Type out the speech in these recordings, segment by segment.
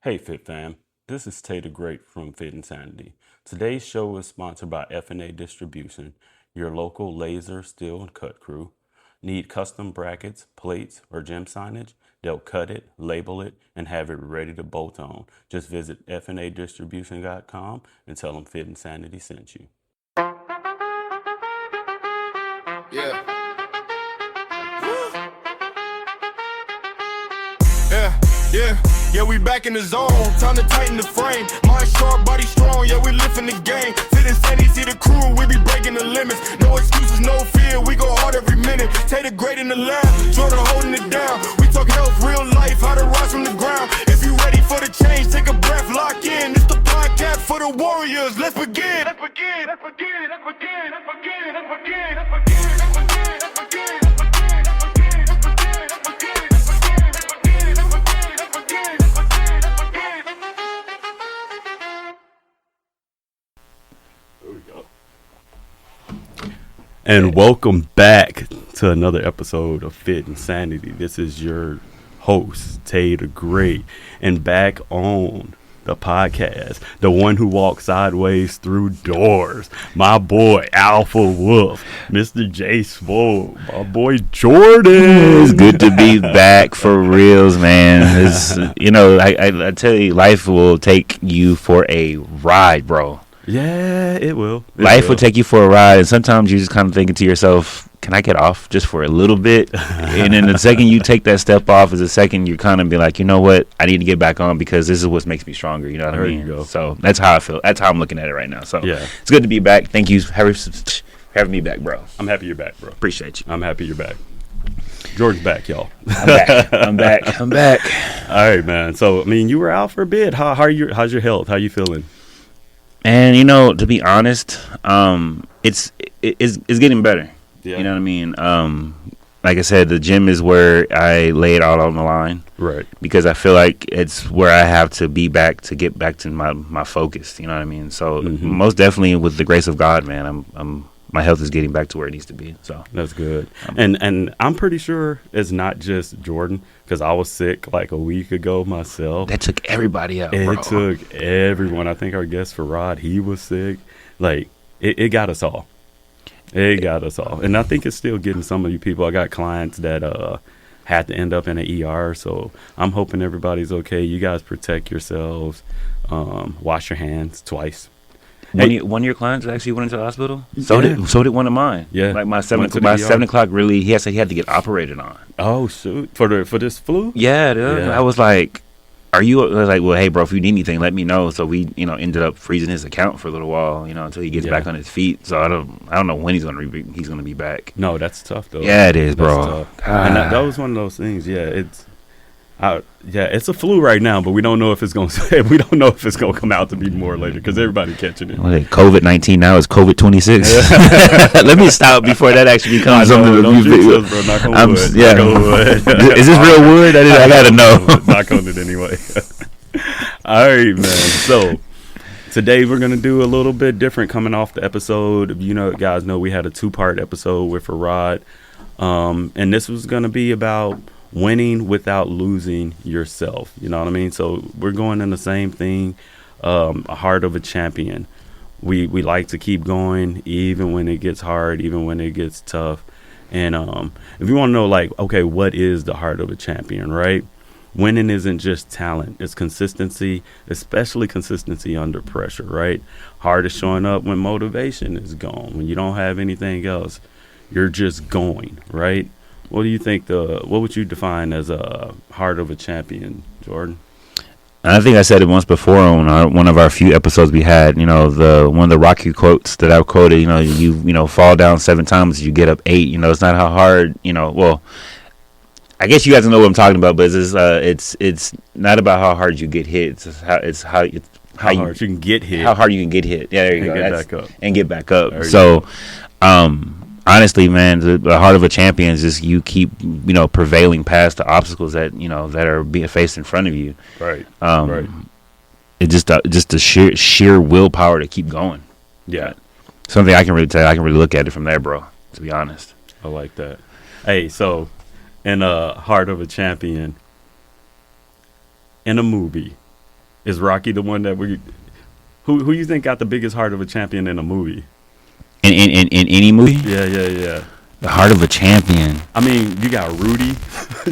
Hey Fit fam, this is Tater Great from Fit Sanity. Today's show is sponsored by F&A Distribution, your local laser, steel, and cut crew. Need custom brackets, plates, or gym signage? They'll cut it, label it, and have it ready to bolt on. Just visit fnadistribution.com and tell them Fit Sanity sent you. Yeah. Yeah, we back in the zone. Time to tighten the frame. Mind sharp, body strong. Yeah, we lifting the game. Fit Sanity, see the crew. We be breaking the limits. No excuses, no fear. We go hard every minute. Tater Great in the lab. Jordan holding it down. We talk health, real life, how to rise from the ground. If you ready for the change, take a breath, lock in. It's the podcast for the warriors. Let's begin. Let's begin. Let's begin. Let's begin. Let's begin. Let's begin. Let's begin. Let's begin. Let's begin. And welcome back to another episode of Fit Sanity. This is your host, Tater Great, and back on the podcast, the one who walks sideways through doors, my boy Alpha Wolf, Mr. J Swole, my boy Jordan. It's good to be back for reals, man. It's, I tell you, life will take you for a ride, bro. Yeah, it will. Life will take you for a ride, and sometimes you just kind of thinking to yourself, can I get off just for a little bit? And then the second you take that step off is the second you kind of be like, you know what? I need to get back on because this is what makes me stronger. You know what I mean? You go. So that's how I feel. That's how I'm looking at it right now. So yeah, it's good to be back. Thank you for having me back, bro. I'm happy you're back, bro. Appreciate you. I'm happy you're back. Jordan's back, y'all. I'm back. All right, man. So, I mean, you were out for a bit. How's your health? How you feeling? And to be honest, it's getting better. Yeah. You know what I mean? Like I said, the gym is where I lay it all on the line. Right. Because I feel like it's where I have to be back to get back to my focus. You know what I mean? So most definitely, with the grace of God, man, my health is getting back to where it needs to be. So that's good. And I'm pretty sure it's not just Jordan, because I was sick like a week ago myself. That took everybody out, bro. It took everyone. I think our guest Farad, he was sick. Like, it got us all. It got us all. And I think it's still getting some of you people. I got clients that had to end up in an ER, so I'm hoping everybody's okay. You guys protect yourselves. Wash your hands twice. One of your clients actually went into the hospital. So did one of mine. Yeah, like my 7 o'clock. Really, he had to get operated on. Oh shoot! For this flu? Yeah, dude. I was like, I was like, well, hey, bro, if you need anything, let me know. So we, ended up freezing his account for a little while, until he gets back on his feet. So I don't know when he's gonna be back. No, that's tough though. Yeah, it is, bro. And that was one of those things. Yeah, it's a flu right now, but we don't know if it's gonna come out to be more later because everybody catching it. Well, COVID-19 now is COVID-26. Let me stop before that actually becomes something. Knock on wood. Yeah. Knock on wood. Is this real wood? I gotta know. Knock on it anyway. All right, man. So today we're gonna do a little bit different coming off the episode. Guys know we had a 2-part episode with Farad, and this was gonna be about winning without losing yourself. You know what I mean? So we're going in the same thing, a heart of a champion. We like to keep going even when it gets hard, even when it gets tough. And if you want to know, like, okay, what is the heart of a champion, right? Winning isn't just talent. It's consistency, especially consistency under pressure, right? Heart is showing up when motivation is gone, when you don't have anything else. You're just going, right? What do you think what would you define as a heart of a champion, Jordan? I think I said it once before on one of our few episodes we had. One of the Rocky quotes that I quoted. You fall down 7 times, you get up 8. It's not how hard. Well, I guess you guys know what I'm talking about, but it's not about how hard you get hit. It's how hard you can get hit. How hard you can get hit. Yeah, there you go. Get back up. Honestly, man, the heart of a champion is just you keep, prevailing past the obstacles that are being faced in front of you. Right. Right. It's just the sheer willpower to keep going. Yeah. Something I can really tell. I can really look at it from there, bro. To be honest. I like that. Hey, so in a heart of a champion, in a movie, Is Rocky the one that we? Who you think got the biggest heart of a champion in a movie? In any movie? Yeah. The Heart of a Champion. I mean, you got Rudy.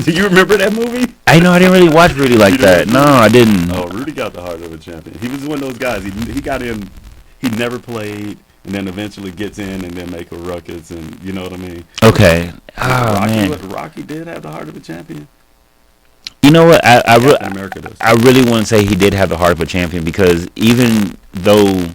Do you remember that movie? I know, I didn't really watch Rudy like that. No, I didn't. Oh, Rudy got the heart of a champion. He was one of those guys. He got in. He never played, and then eventually gets in, and then make a ruckus, and you know what I mean. Okay. Oh man. Rocky did have the heart of a champion. You know what? I really want to say he did have the heart of a champion, because even though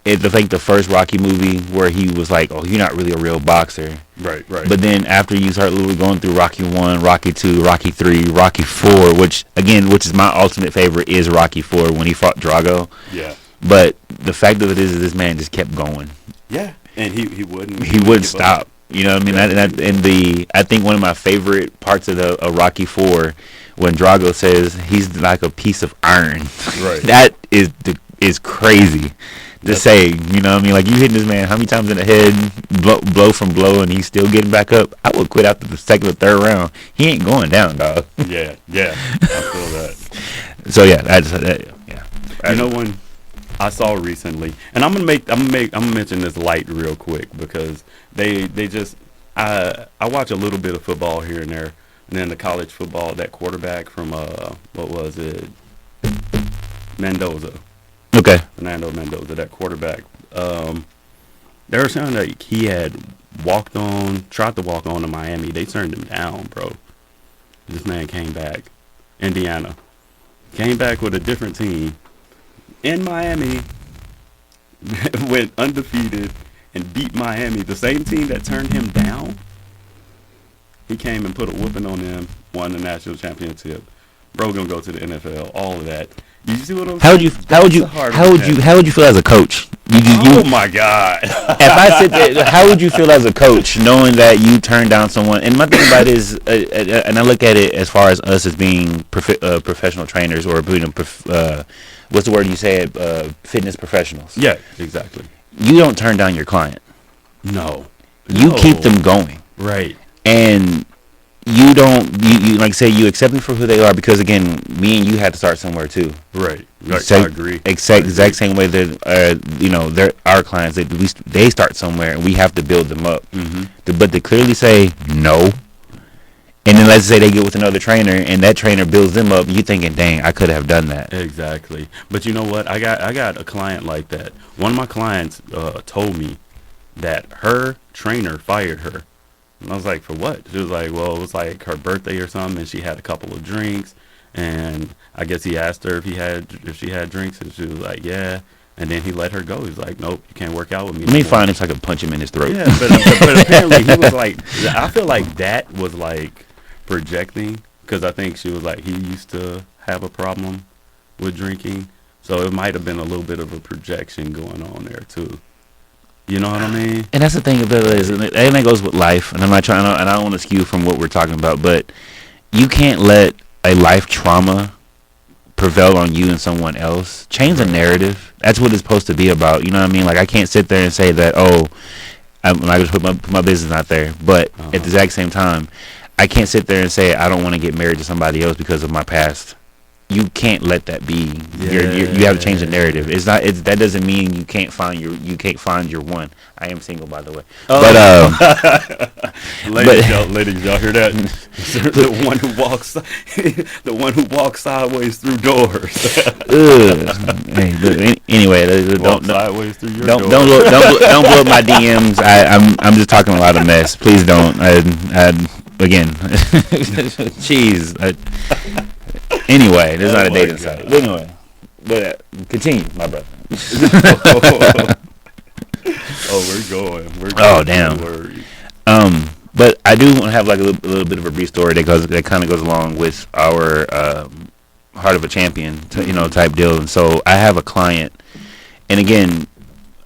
it's like the first Rocky movie where he was like, "Oh, you're not really a real boxer." Right. But then after you start literally going through Rocky 1, Rocky 2, Rocky 3, Rocky 4, which is my ultimate favorite, is Rocky 4 when he fought Drago. Yeah. But the fact of it is, this man just kept going. Yeah, and he wouldn't. He wouldn't stop. You know what I mean? I think one of my favorite parts of Rocky 4, when Drago says he's like a piece of iron. Right. That is crazy to say. You know what I mean? Like, you hitting this man how many times in the head, blow from blow, and he's still getting back up. I would quit after the second or third round. He ain't going down, dog. Yeah. I feel that. So yeah, You know, when I saw recently, and I'm gonna mention this light real quick, because they just I watch a little bit of football here and there, and then the college football, that quarterback from what was it, Mendoza. Okay. Fernando Mendoza, that quarterback. They were saying that he had tried to walk on to Miami. They turned him down, bro. This man came back. Indiana. Came back with a different team. In Miami. Went undefeated and beat Miami. The same team that turned him down. He came and put a whooping on them. Won the national championship. Bro gonna go to the NFL. All of that. You see what I'm saying? How would you feel as a coach? Oh my God! If I sit there, how would you feel as a coach knowing that you turned down someone? And my thing about it is, and I look at it as far as us as being professional trainers, or being what's the word you say? Fitness professionals. Yeah, exactly. You don't turn down your client. No. You keep them going. Right. And you don't, you like say, you accept them for who they are, because again, me and you had to start somewhere too. Right. I agree. Exact same way that they're our clients. They start somewhere, and we have to build them up. Mm-hmm. But to clearly say no, and then let's say they get with another trainer, and that trainer builds them up, you thinking, dang, I could have done that. Exactly. But you know what? I got a client like that. One of my clients told me that her trainer fired her. And I was like, for what? She was like, well, it was like her birthday or something, and she had a couple of drinks, and I guess he asked her if she had drinks, and she was like, yeah. And then he let her go. He's like, nope, you can't work out with me. Let me find him so I can punch him in his throat. Yeah, but apparently he was like, I feel like that was like projecting, because I think she was like, he used to have a problem with drinking, so it might have been a little bit of a projection going on there too. You know what I mean? And that's the thing about it, is, and that goes with life. And I'm not trying to, and I don't want to skew from what we're talking about, but you can't let a life trauma prevail on you and someone else. Change the narrative. That's what it's supposed to be about. You know what I mean? Like, I can't sit there and say that, I'm not going to put my business out there. But at the exact same time, I can't sit there and say I don't want to get married to somebody else because of my past. You can't let that be. You have to change the narrative. It's not. That doesn't mean you can't find your one. I am single, by the way. Oh. But ladies, y'all hear that? the one who walks sideways through doors. Anyway, don't sideways through your don't blow up my DMs. I'm just talking a lot of mess. Please don't. Again, jeez. Anyway, this is not a dating site. But anyway, continue, my brother. We're going. Oh, damn. But I do want to have like a little bit of a brief story that kind of goes along with our Heart of a Champion, type deal. And so I have a client, and again,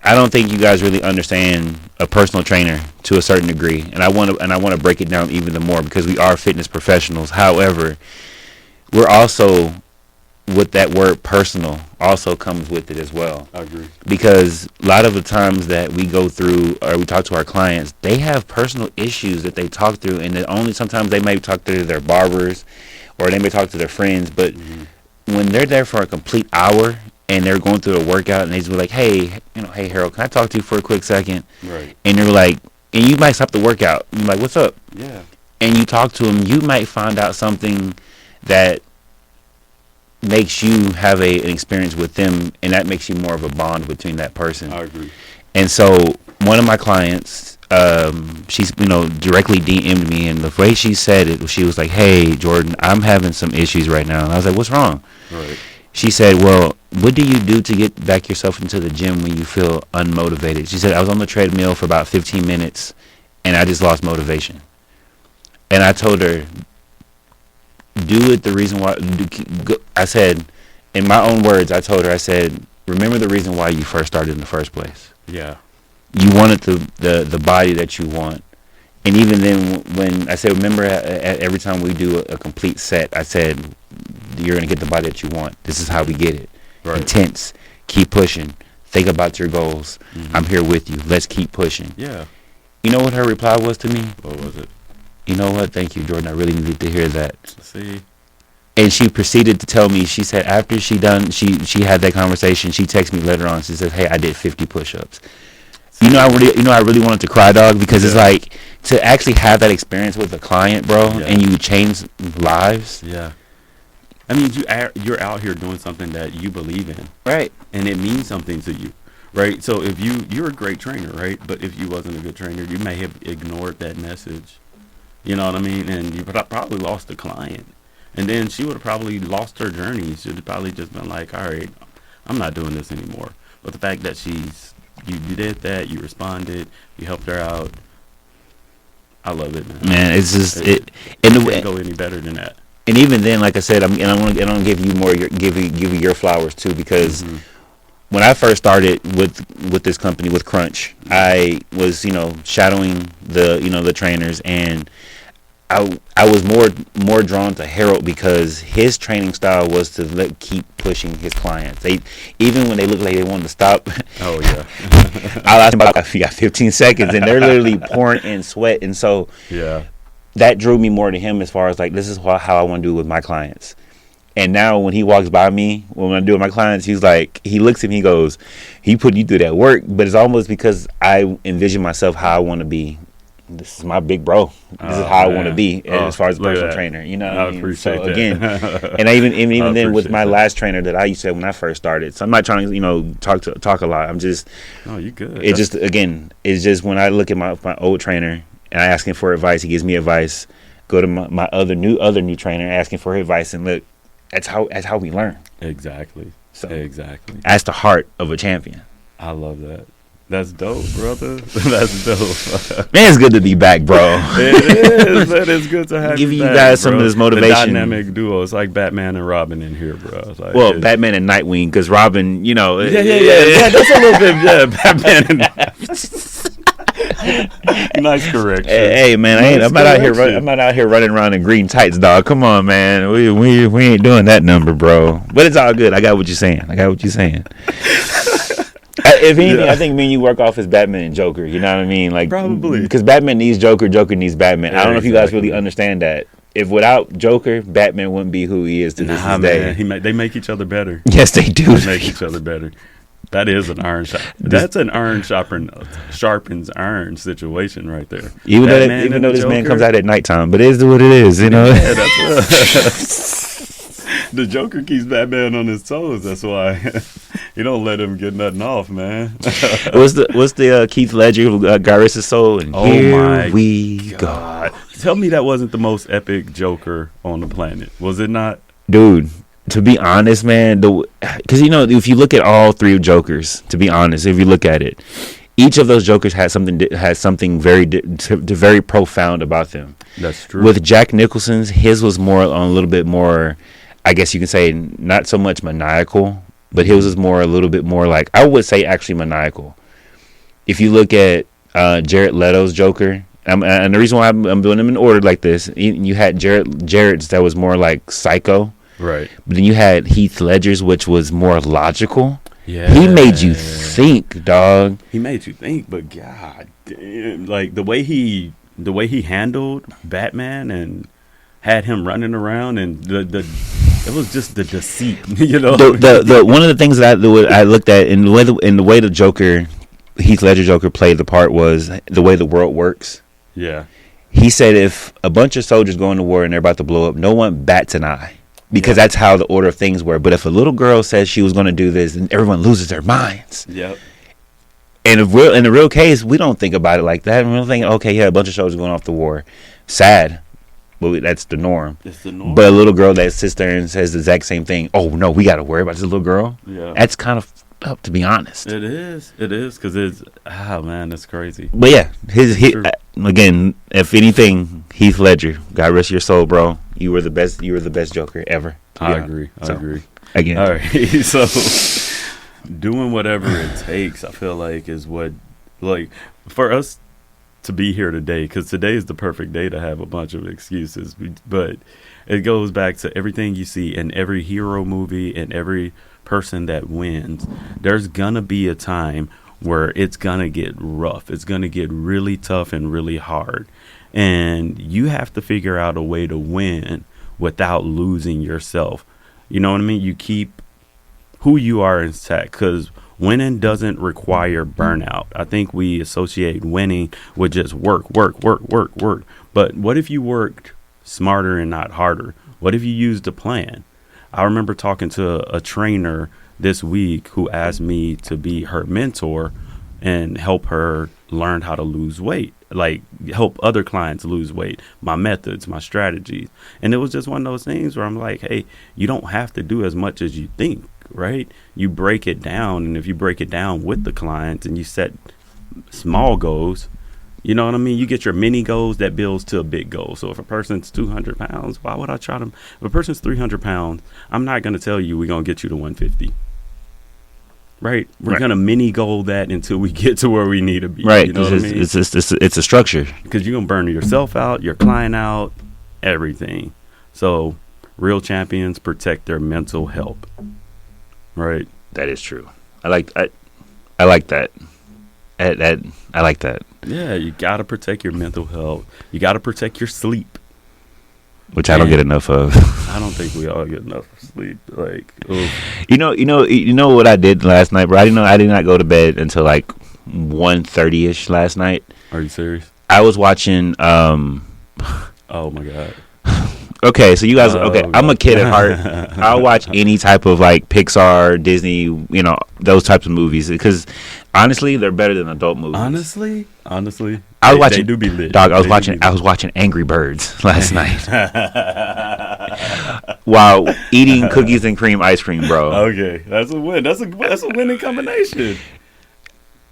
I don't think you guys really understand a personal trainer to a certain degree, and I want to break it down even more, because we are fitness professionals. However, we're also, with that word personal, also comes with it as well. I agree. Because a lot of the times that we go through, or we talk to our clients, they have personal issues that they talk through, and that only sometimes they may talk to their barbers, or they may talk to their friends, but when they're there for a complete hour and they're going through a workout and they just be like, hey, hey Harold, can I talk to you for a quick second? Right. And they're like, and you might stop the workout. You're like, what's up? Yeah. And you talk to them, you might find out something that makes you have an experience with them, and that makes you more of a bond between that person. I agree. And so one of my clients, she's directly DM'd me, and the way she said it, she was like, hey Jordan, I'm having some issues right now. And I was like, what's wrong? Right. She said, well, what do you do to get back yourself into the gym when you feel unmotivated? She said, I was on the treadmill for about 15 minutes and I just lost motivation. And I told her, do it the reason why. I said, in my own words, I told her, I said, remember the reason why you first started in the first place. Yeah. You wanted the body that you want. And even then, when I said, remember, every time we do a complete set, I said, you're going to get the body that you want. This is how we get it. Right. Intense. Keep pushing. Think about your goals. Mm-hmm. I'm here with you. Let's keep pushing. Yeah. You know what her reply was to me? What was it? You know what? Thank you, Jordan. I really needed to hear that. See? And she proceeded to tell me, she said after she had that conversation, she texted me later on. She said, hey, I did 50 push-ups. I really wanted to cry, dog, because it's like to actually have that experience with a client, bro, and you change lives. Yeah. I mean, you're out here doing something that you believe in. Right. And it means something to you. Right? So if you're a great trainer, right? But if you wasn't a good trainer, you may have ignored that message. You know what I mean? And you probably lost the client. And then she would have probably lost her journey. She would have probably just been like, all right, I'm not doing this anymore. But the fact that you did that, you responded, you helped her out. I love it, man. Man, it's just it can't go any better than that. And even then, like I said, I'm gonna give you more, give you your flowers too, because when I first started with this company with Crunch, I was shadowing the trainers, and I was more drawn to Harold because his training style was to keep pushing his clients. Even when they looked like they wanted to stop. Oh yeah. I asked them about, you got 15 seconds, and they're literally pouring in sweat, and so that drew me more to him as far as like, this is how I want to do it with my clients. And now when he walks by me, when I do it with my clients, he's like, he looks at me, he goes, he put you through that work, but it's almost because I envision myself how I want to be. This is my big bro. This is how I want to be as far as a personal trainer. You know what I mean? Appreciate so that. Again, and I even then with my last trainer that I used to have when I first started. So I'm not trying to talk a lot. I'm just. Oh, you good? It's just when I look at my old trainer and I ask him for advice, he gives me advice. Go to my other new trainer, asking for advice, and look, that's how we learn. Exactly. So exactly. That's the heart of a champion. I love that. That's dope, brother. That's dope. Man, it's good to be back, bro. It is. Man, it's good to have give you you back, guys bro. some of this motivation. The dynamic duo. It's like Batman and Robin in here, bro. Well, Batman and Nightwing, because Robin, Yeah. That's a little bit. Batman and nice correction. Hey, man, I'm not out here running around in green tights, dog. Come on, man. We ain't doing that number, bro. But it's all good. I got what you're saying. If anything, I think me and you work off as Batman and Joker. You know what I mean? Like, probably, because Batman needs Joker, Joker needs Batman. I don't know if you guys really understand that. If without Joker, Batman wouldn't be who he is to this day. They make each other better. Yes, they do. They make each other better. That is an iron shot. That's an iron sharpens iron situation right there. Even though this man comes out at nighttime, but it is what it is, Yeah, that's the Joker keeps Batman on his toes. That's why you don't let him get nothing off, man. What's the Keith Ledger, God Rest His Soul? And here we go. Tell me that wasn't the most epic Joker on the planet, was it not, dude? To be honest, man, because if you look at all three of Jokers, to be honest, if you look at it, each of those Jokers has something very profound about them. That's true. With Jack Nicholson's, his was more on a little bit more, I guess you can say, not so much maniacal, but his was more a little bit more like, I would say actually maniacal. If you look at Jared Leto's Joker, and the reason why I'm doing them in order like this, you had Jared's that was more like psycho. Right. But then you had Heath Ledger's, which was more logical. Yeah. He made you think, dog. He made you think, but god damn, like the way he handled Batman and had him running around and the It was just the deceit, you know. The one of the things that I looked at in the way the Joker, Heath Ledger Joker, played the part was the way the world works. Yeah. He said if a bunch of soldiers go into war and they're about to blow up, no one bats an eye because that's how the order of things were. But if a little girl says she was going to do this, then everyone loses their minds. Yep. And in the real case, we don't think about it like that. We're thinking, okay, yeah, a bunch of soldiers going off to war. Sad. But that's the norm. It's the norm. But a little girl that sits there and says the exact same thing. Oh no, we got to worry about this little girl. Yeah, that's kind of up, to be honest. It is because it's man, that's crazy. But yeah, again, if anything, Heath Ledger, God rest your soul, bro. You were the best. You were the best Joker ever. I agree. Again, all right. So doing whatever it takes, I feel like, is what, like, for us to be here today, because today is the perfect day to have a bunch of excuses, but it goes back to everything you see in every hero movie and every person that wins. There's gonna be a time where it's gonna get rough, it's gonna get really tough and really hard, and you have to figure out a way to win without losing yourself. You know what I mean? You keep who you are intact, because winning doesn't require burnout. I think we associate winning with just work. But what if you worked smarter and not harder? What if you used a plan? I remember talking to a trainer this week who asked me to be her mentor and help her learn how to lose weight, like help other clients lose weight, my methods, my strategies. And it was just one of those things where I'm like, hey, you don't have to do as much as you think. Right? You break it down, and if you break it down with the client and you set small goals, you know what I mean? You get your mini goals that builds to a big goal. So if a person's 200 pounds, why would I try to? If a person's 300 pounds, I'm not going to tell you we're going to get you to 150. Right? We're going to mini goal that until we get to where we need to be. Right. You know what I mean? It's a structure. Because you're going to burn yourself out, your client out, everything. So real champions protect their mental health. Right. That is true. I like that. I like that. Yeah, you got to protect your mental health. You got to protect your sleep, which I don't get enough of. I don't think we all get enough sleep. Like, oof. You know what I did last night, bro? I did not go to bed until like 1:30ish last night. Are you serious? I was watching oh my God. Okay, so you guys, I'm a kid at heart. I'll watch any type of like Pixar, Disney, those types of movies because honestly, they're better than adult movies. Honestly, I was watching. They do be lit. Dog, I was watching Angry Birds last night while eating cookies and cream ice cream, bro. Okay, that's a win. That's a winning combination.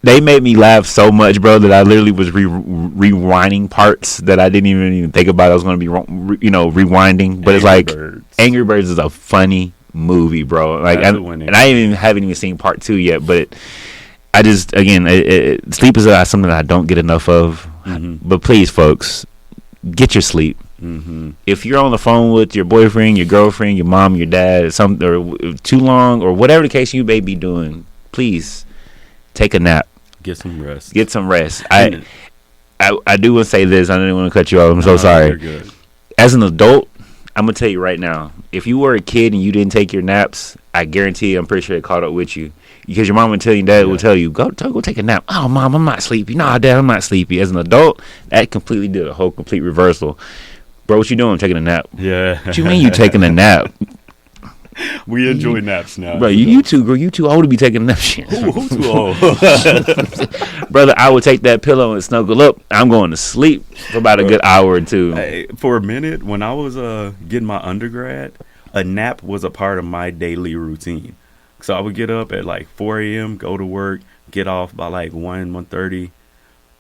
They made me laugh so much, bro, that I literally was rewinding parts that I didn't even think about. I was going to be, rewinding. But it's like Angry Birds is a funny movie, bro. Like, and I haven't even seen part 2 yet. But sleep is something that I don't get enough of. Mm-hmm. But please, folks, get your sleep. Mm-hmm. If you're on the phone with your boyfriend, your girlfriend, your mom, your dad, or too long, or whatever the case you may be doing, please take a nap. Get some rest. I do want to say this. I didn't want to cut you off. I'm so sorry. You're good. As an adult, I'm going to tell you right now, if you were a kid and you didn't take your naps, I guarantee you, I'm pretty sure it caught up with you. Because your mom would tell you, dad would tell you, go take a nap. Oh, mom, I'm not sleepy. Nah, dad, I'm not sleepy. As an adult, that completely did a whole complete reversal. Bro, what you doing? I'm taking a nap. Yeah. What you mean you taking a nap? We enjoy naps now. Bro, you too old to be taking nap shit. Who too old? Brother, I would take that pillow and snuggle up. I'm going to sleep for about a good hour or two. Hey, for a minute, when I was getting my undergrad, a nap was a part of my daily routine. So I would get up at like 4 a.m., go to work, get off by like 1:30,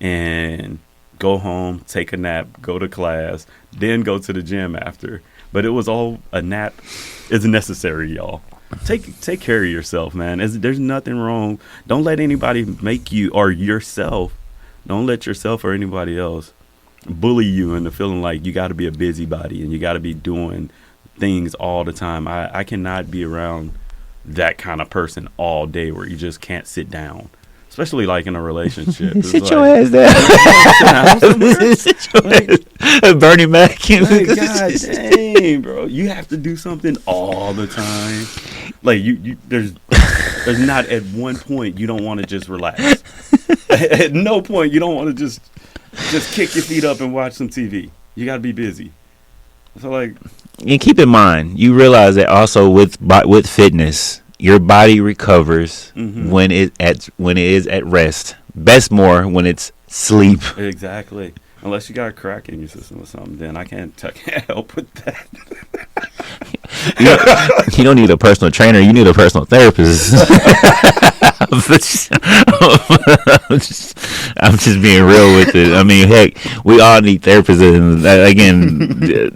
and go home, take a nap, go to class, then go to the gym after. But it was all a nap is necessary, y'all. Take care of yourself, man. There's nothing wrong. Don't let anybody make you or yourself. Don't let yourself or anybody else bully you into feeling like you got to be a busybody and you got to be doing things all the time. I cannot be around that kind of person all day where you just can't sit down. especially like in a relationship. It's Sit like, your ass down. Sit your ass. Bernie Mac. Like, God dang, bro, you have to do something all the time. Like you there's not at one point you don't want to just relax. At no point you don't want to just kick your feet up and watch some TV. You got to be busy. So like, and keep in mind, you realize that also with fitness, your body recovers when it is at rest. Best more when it's sleep. Exactly. Unless you got a crack in your system or something, then I can't help with that. You don't need a personal trainer. You need a personal therapist. I'm just being real with it. I mean, heck, we all need therapists. And again,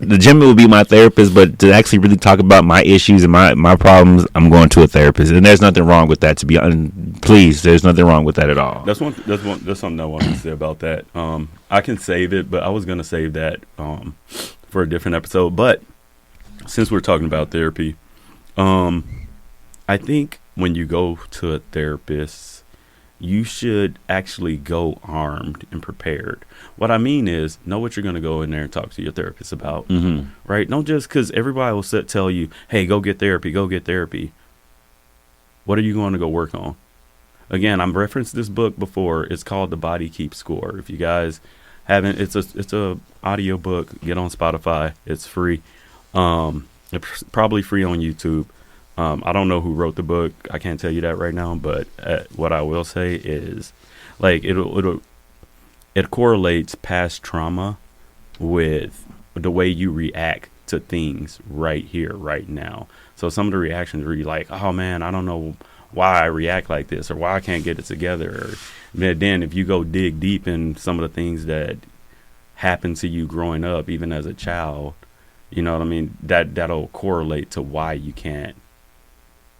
the gym will be my therapist, but to actually really talk about my issues and my problems, I'm going to a therapist. And there's nothing wrong with that. To be honest, please, there's nothing wrong with that at all. That's something I wanted to say about that. I can save it, but I was gonna save that for a different episode. But since we're talking about therapy, I think when you go to a therapist, you should actually go armed and prepared. What I mean is, know what you're going to go in there and talk to your therapist about, right? Don't just because everybody will tell you, hey, go get therapy, go get therapy. What are you going to go work on? Again, I've referenced this book before. It's called The Body Keeps Score. If you guys haven't, it's a audio book. Get on Spotify. It's free. It's probably free on YouTube. I don't know who wrote the book. I can't tell you that right now. But what I will say is, like, it correlates past trauma with the way you react to things right here, right now. So some of the reactions where you're like, oh man, I don't know why I react like this or why I can't get it together. But then if you go dig deep in some of the things that happened to you growing up, even as a child, you know what I mean? That'll correlate to why you can't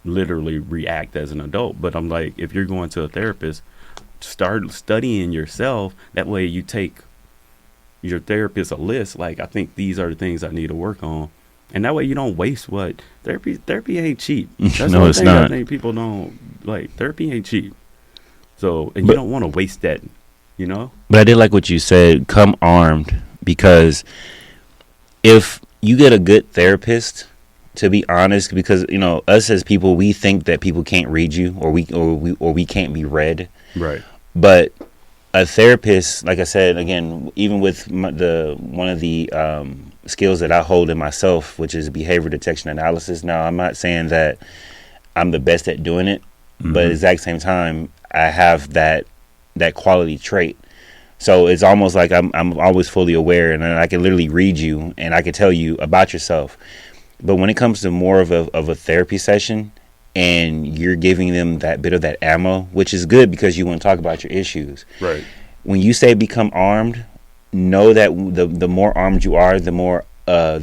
literally react as an adult. But I'm like, if you're going to a therapist, start studying yourself. That way you take your therapist a list. Like, I think these are the things I need to work on. And that way you don't waste what therapy ain't cheap. That's no, it's not. I think people don't like. Therapy ain't cheap. So, and you don't want to waste that, you know? But I did like what you said, come armed, because if you get a good therapist, to be honest, because, you know, us as people, we think that people can't read you or we can't be read. Right. But a therapist, like I said, again, even with one of the skills that I hold in myself, which is behavior detection analysis. Now, I'm not saying that I'm the best at doing it, but at the exact same time, I have that quality trait. So it's almost like I'm always fully aware, and I can literally read you and I can tell you about yourself. But when it comes to more of a therapy session, and you're giving them that bit of that ammo, which is good because you want to talk about your issues. Right. When you say become armed, know that the more armed you are, the more I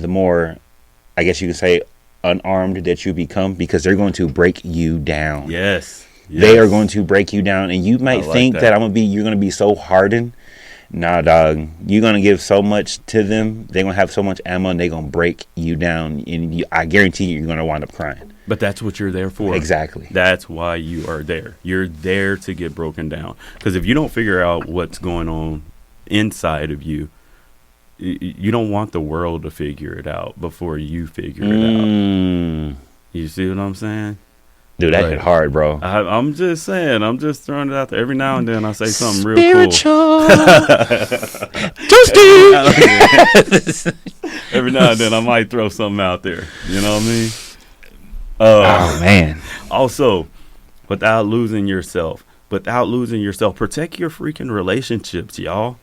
guess you could say unarmed that you become, because they're going to break you down. Yes. They are going to break you down, and you might think that you're going to be so hardened. Nah, dog. You're going to give so much to them. They're going to have so much ammo, and they're going to break you down. And I guarantee you're going to wind up crying. But that's what you're there for. Exactly. That's why you are there. You're there to get broken down. Because if you don't figure out what's going on inside of you, you don't want the world to figure it out before you figure it out. You see what I'm saying? Dude, that hit hard, bro. I'm just saying. I'm just throwing it out there. Every now and then I say something real cool. Every now and then I might throw something out there. You know what I mean? Oh, man. Also, without losing yourself, protect your freaking relationships, y'all.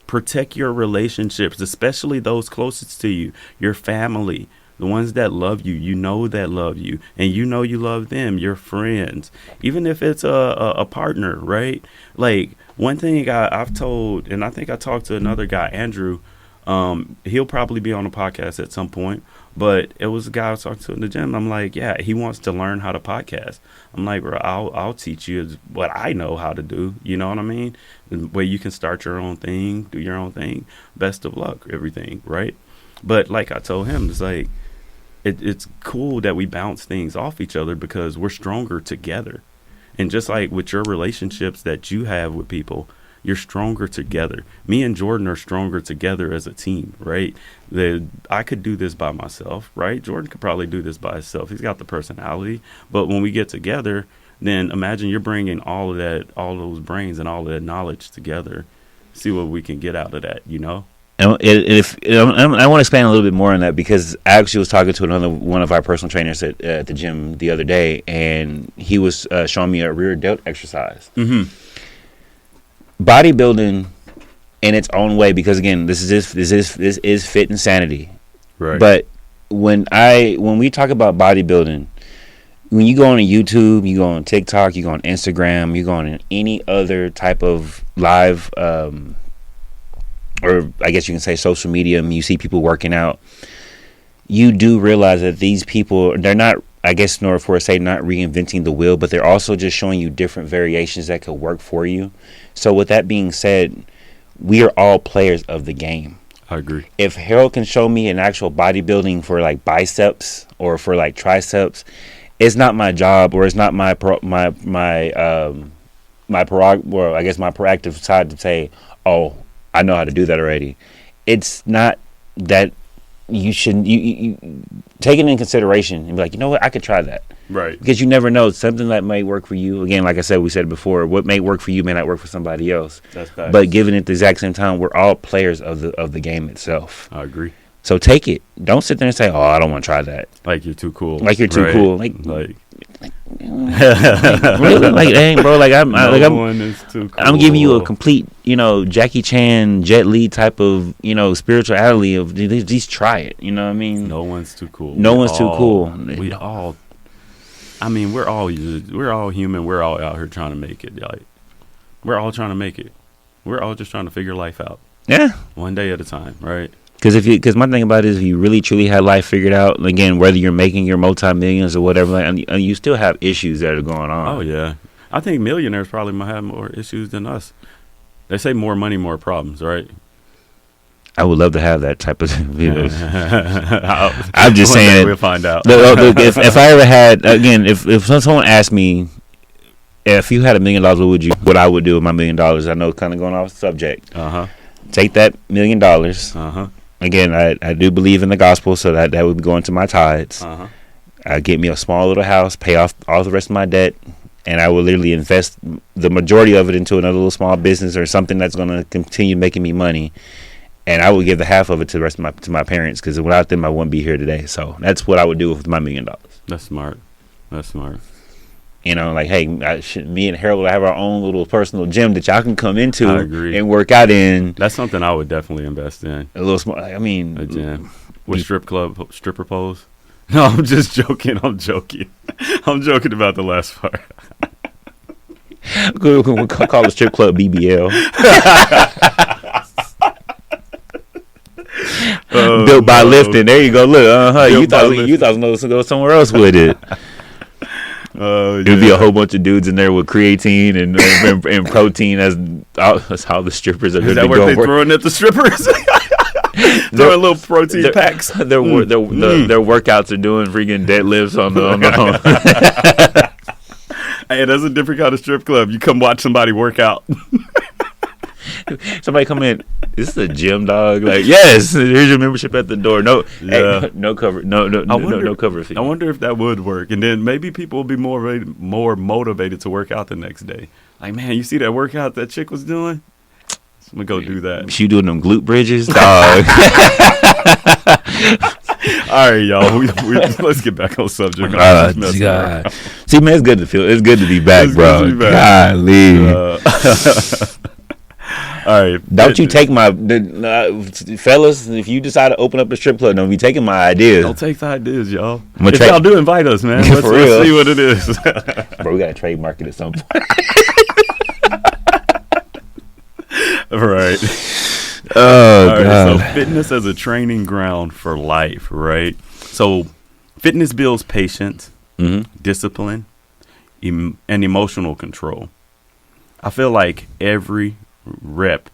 Protect your relationships, especially those closest to you, your family. The ones that love you, you know that love you, and you know you love them, your friends, even if it's a partner, right? Like, one thing I've told, and I think I talked to another guy, Andrew, he'll probably be on a podcast at some point, but it was a guy I was talking to in the gym. I'm like, yeah, he wants to learn how to podcast. I'm like, bro, I'll teach you what I know how to do. You know what I mean? The way you can start your own thing, do your own thing. Best of luck, everything, right? But like I told him, it's like, it's cool that we bounce things off each other because we're stronger together. And just like with your relationships that you have with people, you're stronger together. Me and Jordan are stronger together as a team, right? I could do this by myself, right? Jordan could probably do this by himself. He's got the personality. But when we get together, then imagine you're bringing all of that, all those brains and all of that knowledge together. See what we can get out of that, you know? And I want to expand a little bit more on that, because I actually was talking to another one of our personal trainers at the gym the other day, and he was showing me a rear delt exercise. Mm-hmm. Bodybuilding in its own way, because again, this is Fit Insanity. Right. But when we talk about bodybuilding, when you go on YouTube, you go on TikTok, you go on Instagram, you go on any other type of live, or I guess you can say social media, and you see people working out, you do realize that these people, they're not, I guess, not reinventing the wheel, but they're also just showing you different variations that could work for you. So with that being said, we are all players of the game. I agree. If Harold can show me an actual bodybuilding for like biceps or for like triceps, it's not my job, or it's not my proactive side to say, oh, I know how to do that already. It's not that you shouldn't, you take it in consideration and be like, you know what, I could try that. Right. Because you never know, something that might work for you. Again, like I said, we said it before, what may work for you may not work for somebody else. That's facts. But given at the exact same time, we're all players of the game itself. I agree. So take it. Don't sit there and say, oh, I don't want to try that. Like you're too cool. Like you're too right? cool. Like really? Like, dang, bro. no one is too cool. I'm giving you a complete, Jackie Chan, Jet Li type of, spirituality of just try it. You know what I mean? No one's too cool. No one's too cool. We all. I mean, we're all human. We're all out here trying to make it. Like, we're all trying to make it. We're all just trying to figure life out. Yeah. One day at a time, right? Because my thing about it is, if you really truly had life figured out, again, whether you're making your multi-millions or whatever, and you still have issues that are going on. Oh yeah, I think millionaires probably might have more issues than us. They say more money, more problems, right? I would love to have that type of videos. I'm just saying. We'll find out. Look, if I ever had, again, if someone asked me, if you had $1 million, what I would do with my $1 million? I know, kind of going off the subject. Take that $1 million. Again, I do believe in the gospel, so that would be going to my tithes. I'd get me a small little house, pay off all the rest of my debt, and I would literally invest the majority of it into another little small business or something that's going to continue making me money. And I would give the half of it to the rest of my parents, because without them, I wouldn't be here today. So that's what I would do with my $1 million. That's smart. Like, hey, me and Harold have our own little personal gym that y'all can come into and work out in. That's something I would definitely invest in. A little small. I mean, a gym with stripper poles. No, I'm just joking. I'm joking about the last part. We'll call the strip club BBL. Built by lifting. There you go. Look, you thought I was to go somewhere else with it. There'd be a whole bunch of dudes in there with creatine and protein as how the strippers are going to go. Is that what they're throwing at the strippers? Throwing little protein packs. Their workouts are doing freaking deadlifts on the. Hey, that's a different kind of strip club. You come watch somebody work out. Somebody come in. This is a gym, dog. Like, yes, here's your membership at the door. No, yeah. Hey, no cover. No cover fee. I wonder if that would work, and then maybe people will be more motivated to work out the next day. Like, man, you see that workout that chick was doing? I'm gonna go do that. She doing them glute bridges, dog. All right, y'all. Let's get back on subject. God. See, man, it's good to be back, bro. Golly. All right. Don't you take my fellas? If you decide to open up a strip club, don't be taking my ideas. Don't take the ideas, y'all. If y'all do, invite us, man. Let's see what it is. Bro, we gotta trademark it at some point. Right. Oh, all right, God. so fitness as a training ground for life, right? So fitness builds patience, discipline, and emotional control. I feel like every rep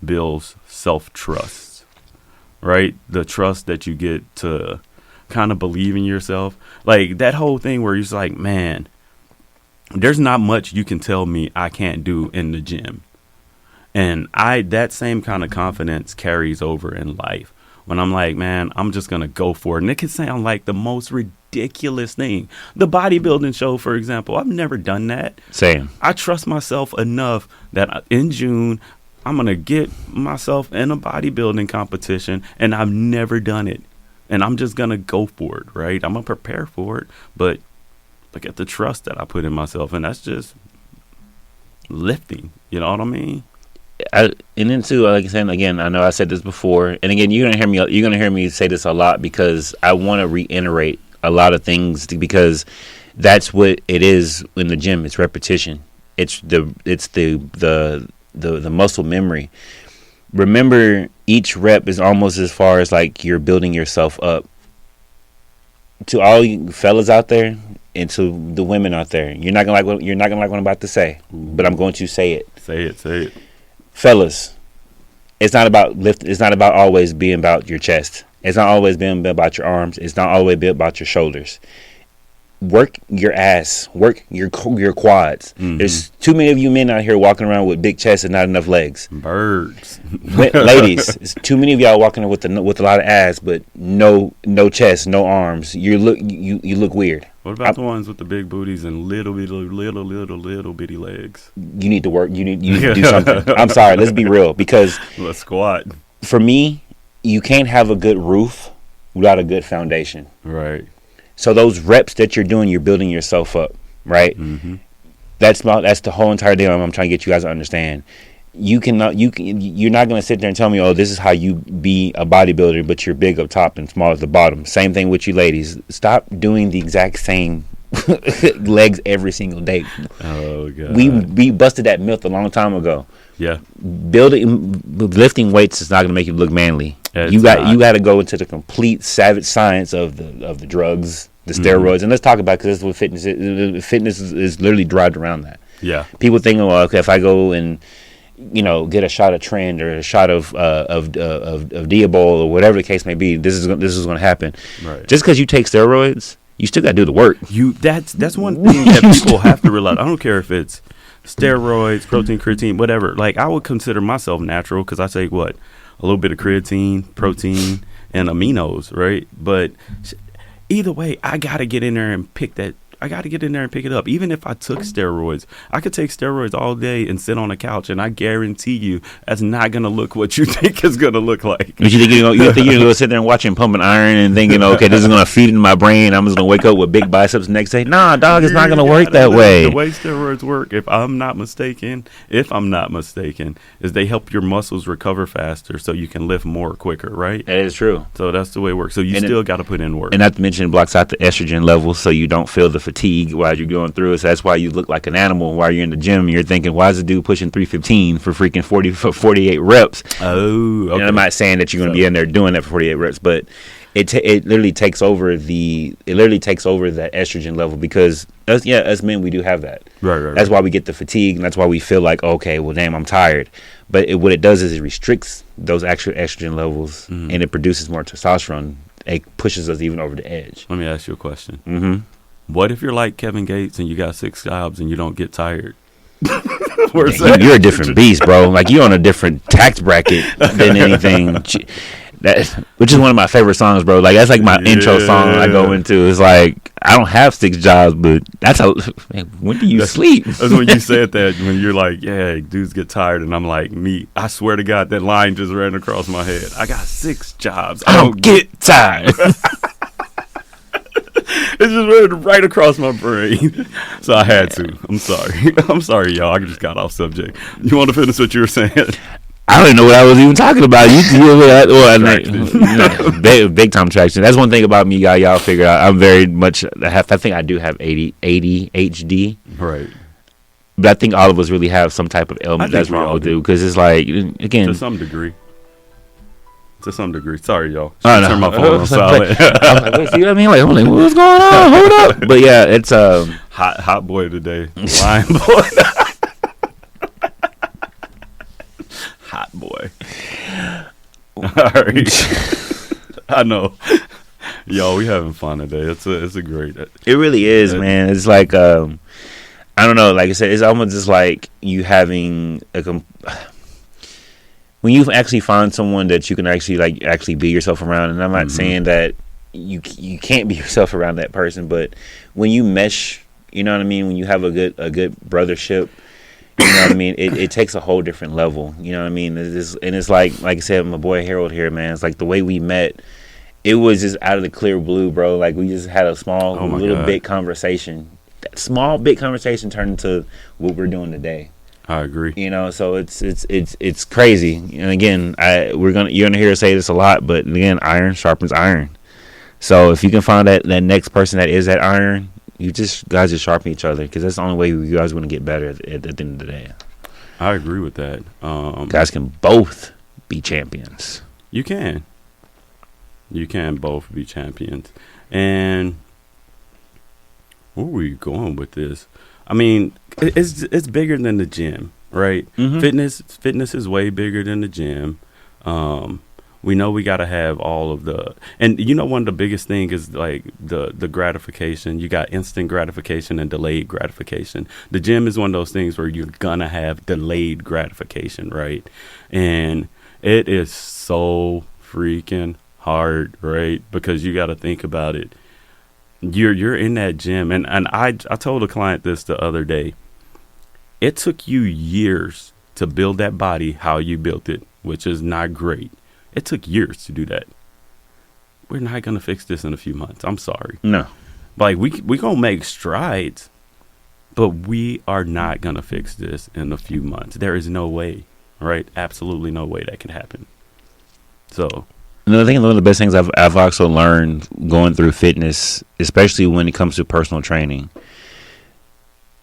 builds self-trust, right? The trust that you get to kind of believe in yourself. Like that whole thing where you're just like, man, there's not much you can tell me I can't do in the gym. And that same kind of confidence carries over in life. When I'm like, man, I'm just going to go for it. And it can sound like the most ridiculous thing. The bodybuilding show, for example, I've never done that. Same. I trust myself enough that in June, I'm going to get myself in a bodybuilding competition, and I've never done it. And I'm just going to go for it, right? I'm going to prepare for it. But look at the trust that I put in myself, and that's just lifting. You know what I mean? And then too, like I said again, I know I said this before, and again, you're gonna hear me say this a lot because I want to reiterate a lot of things because that's what it is in the gym. It's repetition. It's the muscle memory. Remember, each rep is almost as far as like you're building yourself up. To all you fellas out there, and to the women out there, you're not gonna like what I'm about to say, but I'm going to say it. Say it. Fellas, it's not about it's not about always being about your chest. It's not always being about your arms. It's not always being about your shoulders. Work your ass. Work your quads. Mm-hmm. There's too many of you men out here walking around with big chests and not enough legs. Birds. Ladies, it's too many of y'all walking with a lot of ass but no chest, no arms. You look weird. What about the ones with the big booties and little bitty legs? You need to work. You need to do something. I'm sorry. Let's be real because let's squat. For me, you can't have a good roof without a good foundation. Right. So those reps that you're doing, you're building yourself up, right? Mm-hmm. That's the whole entire deal. I'm trying to get you guys to understand. You're not going to sit there and tell me, oh, this is how you be a bodybuilder, but you're big up top and small at the bottom. Same thing with you ladies. Stop doing the exact same legs every single day. Oh God. We busted that myth a long time ago. Yeah. Lifting weights is not going to make you look manly. You got to go into the complete savage science of the drugs, the steroids, and let's talk about because that's what fitness is. Fitness is literally derived around that. Yeah. People think, well, okay, if I go and get a shot of Trend or a shot of Diabol or whatever the case may be, this is going to happen. Right. Just because you take steroids, you still got to do the work. That's one thing that people have to realize. I don't care if it's steroids, protein, creatine, whatever. Like I would consider myself natural because I take a little bit of creatine, protein, and aminos, right? But either way, I gotta get in there and pick that. I got to get in there and pick it up. Even if I took steroids, I could take steroids all day and sit on a couch, and I guarantee you that's not going to look what you think it's going to look like. But you think you're going to sit there and watch him pumping iron and thinking, okay, this is going to feed into my brain. I'm just going to wake up with big biceps the next day. Nah, dog, it's not going to work that way. The way steroids work, if I'm not mistaken, is they help your muscles recover faster so you can lift more quicker, right? That is true. So that's the way it works. So you still got to put in work. And not to mention it blocks out the estrogen levels so you don't feel the fatigue while you're going through it. So that's why you look like an animal while you're in the gym. And you're thinking, why is the dude pushing 315 for freaking 48 reps? Oh, okay. And I'm not saying that you're going to be in there doing that for 48 reps, but it literally takes over that estrogen level because us men, we do have that. Right. That's why we get the fatigue, and that's why we feel like, okay, well, damn, I'm tired. But what it does is it restricts those actual estrogen levels, and it produces more testosterone. It pushes us even over the edge. Let me ask you a question. Mm-hmm. What if you're like Kevin Gates and you got 6 jobs and you don't get tired? You're a different beast, bro. Like you're on a different tax bracket than anything. Which is one of my favorite songs, bro. Like that's like my intro song I go into. It's like I don't have 6 jobs, but when do you sleep? That's when you said that when you're like, yeah, dudes get tired, and I'm like, me. I swear to God, that line just ran across my head. I got 6 jobs. I don't get tired. It just ran right across my brain. So I had to. I'm sorry. I'm sorry, y'all. I just got off subject. You want to finish what you were saying? I don't even know what I was even talking about. Big time traction. That's one thing about me, y'all figure out. I'm very much. I think I do have ADHD. Right. But I think all of us really have some type of ailment that's wrong with it because it's like again to some degree. Sorry, y'all. Turn my phone on silent. I'm like, see what I mean? I'm like, what's going on? Hold up. But yeah, it's hot boy today. Lion boy. Hot boy. All right. I know. Yo, we having fun today. It's a great. It really is, man. It's like I I don't know. Like I said, it's almost just like you having when you actually find someone that you can actually be yourself around. And I'm not saying that you can't be yourself around that person, but when you mesh, you know what I mean. When you have a good brothership, you know what I mean. It takes a whole different level. You know what I mean. It's like I said, my boy Harold here, man. It's like the way we met. It was just out of the clear blue, bro. Like we just had a small bit conversation. That small bit conversation turned into what we're doing today. I agree. You know, so it's crazy. And again, you're gonna hear us say this a lot, but again, iron sharpens iron. So if you can find that next person that is that iron, guys just sharpen each other, because that's the only way you guys want to get better at the end of the day. I agree with that. Guys can both be champions. You can both be champions. And where are we going with this? I mean, it's bigger than the gym, right? Fitness is way bigger than the gym. We know we got to have all of and you know, one of the biggest thing is like the gratification. You got instant gratification and delayed gratification. The gym is one of those things where you're gonna have delayed gratification, right? And it is so freaking hard, right? Because you got to think about it. You're in that gym, and I told a client this the other day. It took you years to build that body how you built it, which is not great. It took years to do that. We're not gonna fix this in a few months. I'm sorry. No. Like we gonna make strides, but we are not gonna fix this in a few months. There is no way, right? Absolutely no way that can happen. So another thing, one of the best things I've also learned going through fitness, especially when it comes to personal training,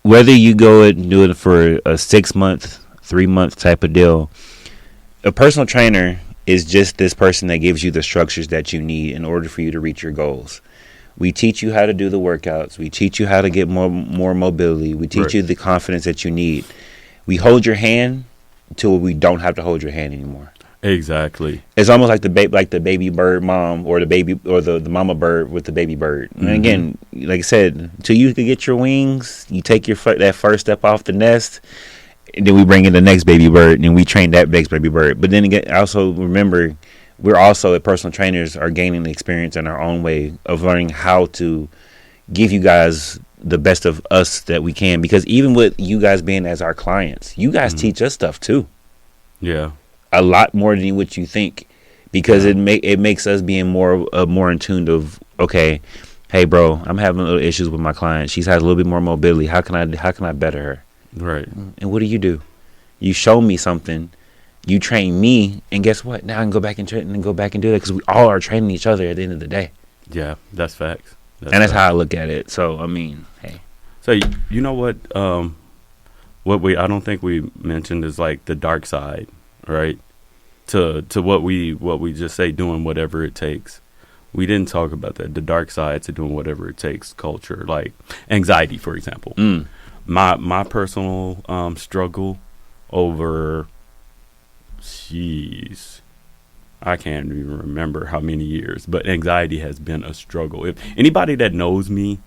whether you go and do it for a 6-month, 3-month type of deal, a personal trainer is just this person that gives you the structures that you need in order for you to reach your goals. We teach you how to do the workouts. We teach you how to get more mobility. We teach you the confidence that you need. We hold your hand until we don't have to hold your hand anymore. Exactly. It's almost like the baby bird mom, or the mama bird with the baby bird. And again, like I said, until you can get your wings, you take that first step off the nest, and then we bring in the next baby bird, and then we train that next baby bird. But then again, also remember, we're also, as personal trainers, are gaining the experience in our own way of learning how to give you guys the best of us that we can. Because even with you guys being as our clients, you guys teach us stuff too. Yeah. A lot more than what you think, because it makes us being more in tune of, okay, hey bro, I'm having little issues with my client. She has a little bit more mobility. How can I better her? Right. And what do? You show me something, you train me, and guess what? Now I can go back and train and go back and do that, because we all are training each other at the end of the day. Yeah, that's facts. That's how I look at it. So I mean, hey. So you know what? I don't think we mentioned is like the dark side, right? To what we just say, doing whatever it takes. We didn't talk about that. The dark side to doing whatever it takes culture, like anxiety, for example. My personal struggle over, I can't even remember how many years, but anxiety has been a struggle. If anybody that knows me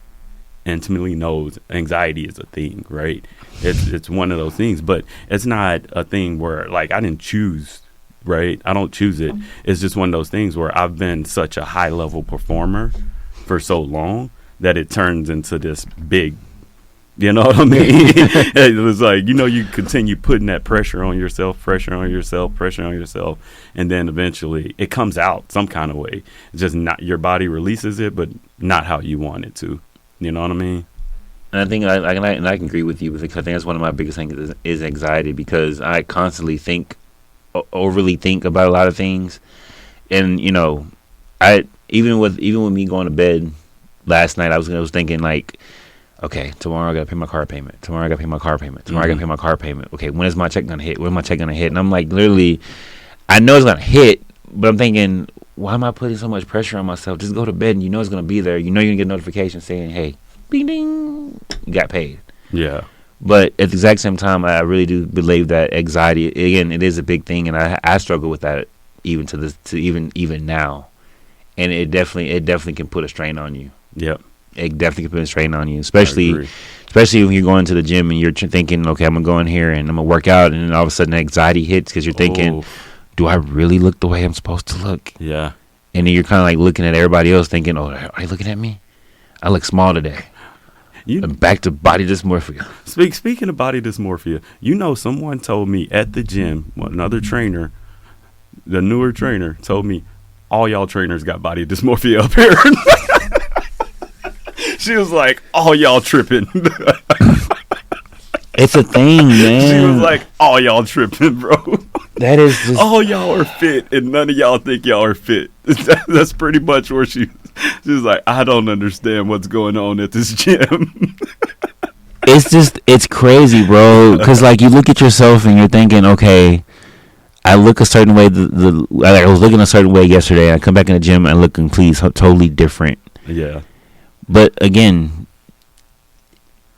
intimately knows, anxiety is a thing, right? It's one of those things, but it's not a thing where like I didn't choose, right? I don't choose it. It's just one of those things where I've been such a high level performer for so long that it turns into this big, you know what I mean? It was like, you know, you continue putting that pressure on yourself, and then eventually it comes out some kind of way. It's just not, your body releases it, but not how you want it to. You know what I mean? And I think I can agree with you, because I think that's one of my biggest things is anxiety, because I constantly overly think about a lot of things. And you know, even with me going to bed last night, I was thinking like, okay, tomorrow I gotta pay my car payment. I gotta pay my car payment. Okay, when is my check gonna hit? And I'm like, literally, I know it's gonna hit, but I'm thinking, why am I putting so much pressure on myself? Just go to bed and you know it's gonna be there. You know you're gonna get a notification saying, hey, ding ding, you got paid. Yeah. But at the exact same time, I really do believe that anxiety, again, it is a big thing, and I struggle with that even even now, and it definitely can put a strain on you. Yep. it definitely can put a strain on you, agree. especially when you're going to the gym and you're thinking, okay, I'm gonna go in here and I'm gonna work out, and then all of a sudden anxiety hits because you're thinking, do I really look the way I'm supposed to look? Yeah. And then you're kind of like looking at everybody else thinking, oh, are you looking at me? I look small today. I'm back to body dysmorphia. Speaking of body dysmorphia, someone told me at the gym, another trainer, the newer trainer, told me, all y'all trainers got body dysmorphia up here. She was like, all y'all tripping. It's a thing, man. She was like, all y'all tripping, bro. That is just... all y'all are fit, and none of y'all think y'all are fit. That's pretty much where she was like, I don't understand what's going on at this gym. It's crazy, bro. Because, like, you look at yourself and you're thinking, okay, I look a certain way. I was looking a certain way yesterday. I come back in the gym and I look completely, totally different. Yeah. But, again,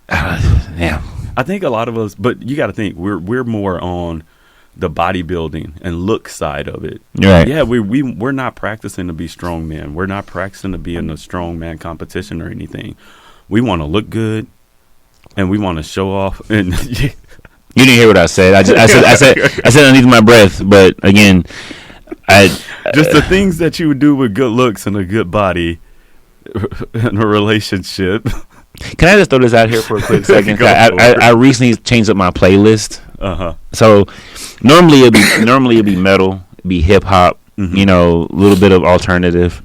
yeah. I think a lot of us, but you got to think we're more on the bodybuilding and look side of it. Right. Yeah, we're not practicing to be strong men. We're not practicing to be in a strong man competition or anything. We want to look good and we want to show off. And you didn't hear what I said. I said underneath my breath. But again, just the things that you would do with good looks and a good body in a relationship. Can I just throw this out here for a quick second? I recently changed up my playlist. So normally it'd be metal, it'd be hip hop, a little bit of alternative.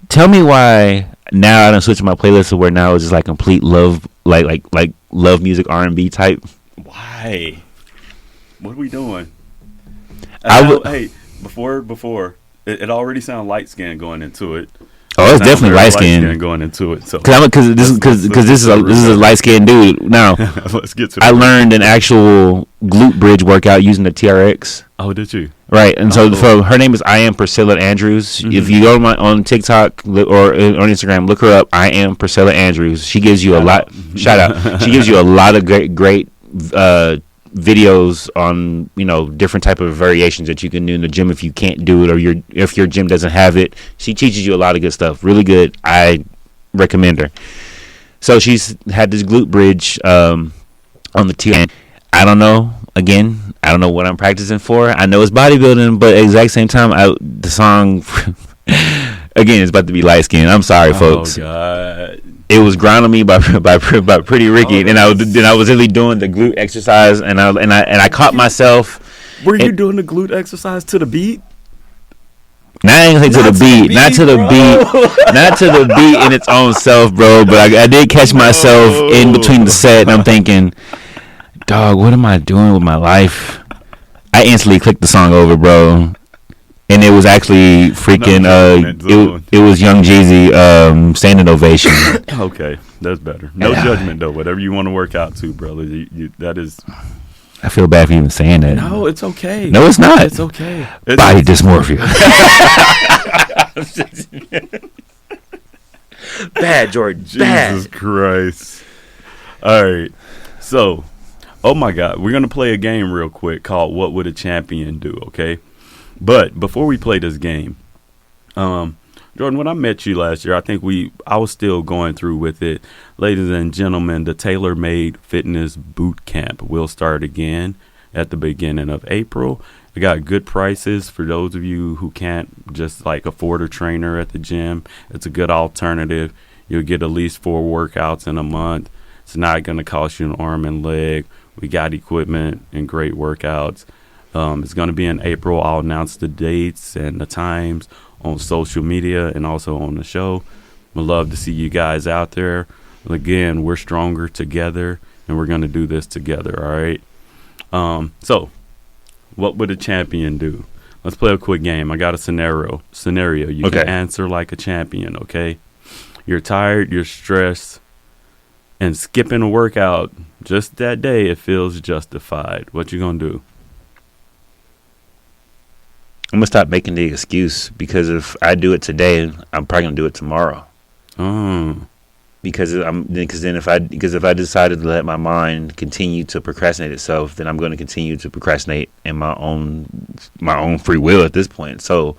Tell me why now I done switched my playlist to where now it's just like complete love, like love music, R&B type. Why? What are we doing? Hey, before it already sounded light skin going into it. Oh, it's definitely light skin going into it. So because this is a light skinned dude. Now let's get to. I learned an actual glute bridge workout using the TRX. Oh, did you? Right, and so her name is I am Priscilla Andrews. If you go on TikTok or on Instagram, look her up. I am Priscilla Andrews. She gives you a lot. Shout out. She gives you a lot of great videos on different type of variations that you can do in the gym if you can't do it, or if your gym doesn't have it. She teaches you a lot of good stuff. Really good. I recommend her. So she's had this glute bridge on the TRX. I don't know. Again, I don't know what I'm practicing for. I know it's bodybuilding, but at the exact same time, the song again is about to be light skin. I'm sorry, folks. Oh God. It was Grind on Me by Pretty Ricky, and I was really doing the glute exercise, and I caught myself. Were you doing the glute exercise to the beat? Now I ain't gonna say to the beat, not to the beat in its own self, bro. But I did catch myself in between the set, and I'm thinking, dog, what am I doing with my life? I instantly clicked the song over, bro. And it was actually freaking, it was Young Jeezy, Standing Ovation. Okay, that's better. No judgment, though. Whatever you want to work out to, brother. That is... I feel bad for even saying that. No, it's okay. No, it's not. It's okay. Body dysmorphia. Bad, Jordan. Jesus Christ. All right. So, oh my God. We're going to play a game real quick called What Would a Champion Do, okay? But before we play this game, Jordan, when I met you last year, I was still going through with it. Ladies and gentlemen, the Tailor-Made Fitness Boot Camp will start again at the beginning of April. We got good prices for those of you who can't just afford a trainer at the gym. It's a good alternative. You'll get at least 4 workouts in a month. It's not going to cost you an arm and leg. We got equipment and great workouts. It's going to be in April. I'll announce the dates and the times on social media and also on the show. We'd love to see you guys out there. Again, we're stronger together, and we're going to do this together, all right? So, what would a champion do? Let's play a quick game. I got a scenario. You can answer like a champion, okay? You're tired, you're stressed, and skipping a workout just that day, it feels justified. What you going to do? I'm gonna stop making the excuse, because if I do it today, I'm probably gonna do it tomorrow. Because if I decided to let my mind continue to procrastinate itself, then I'm going to continue to procrastinate in my own free will at this point. So,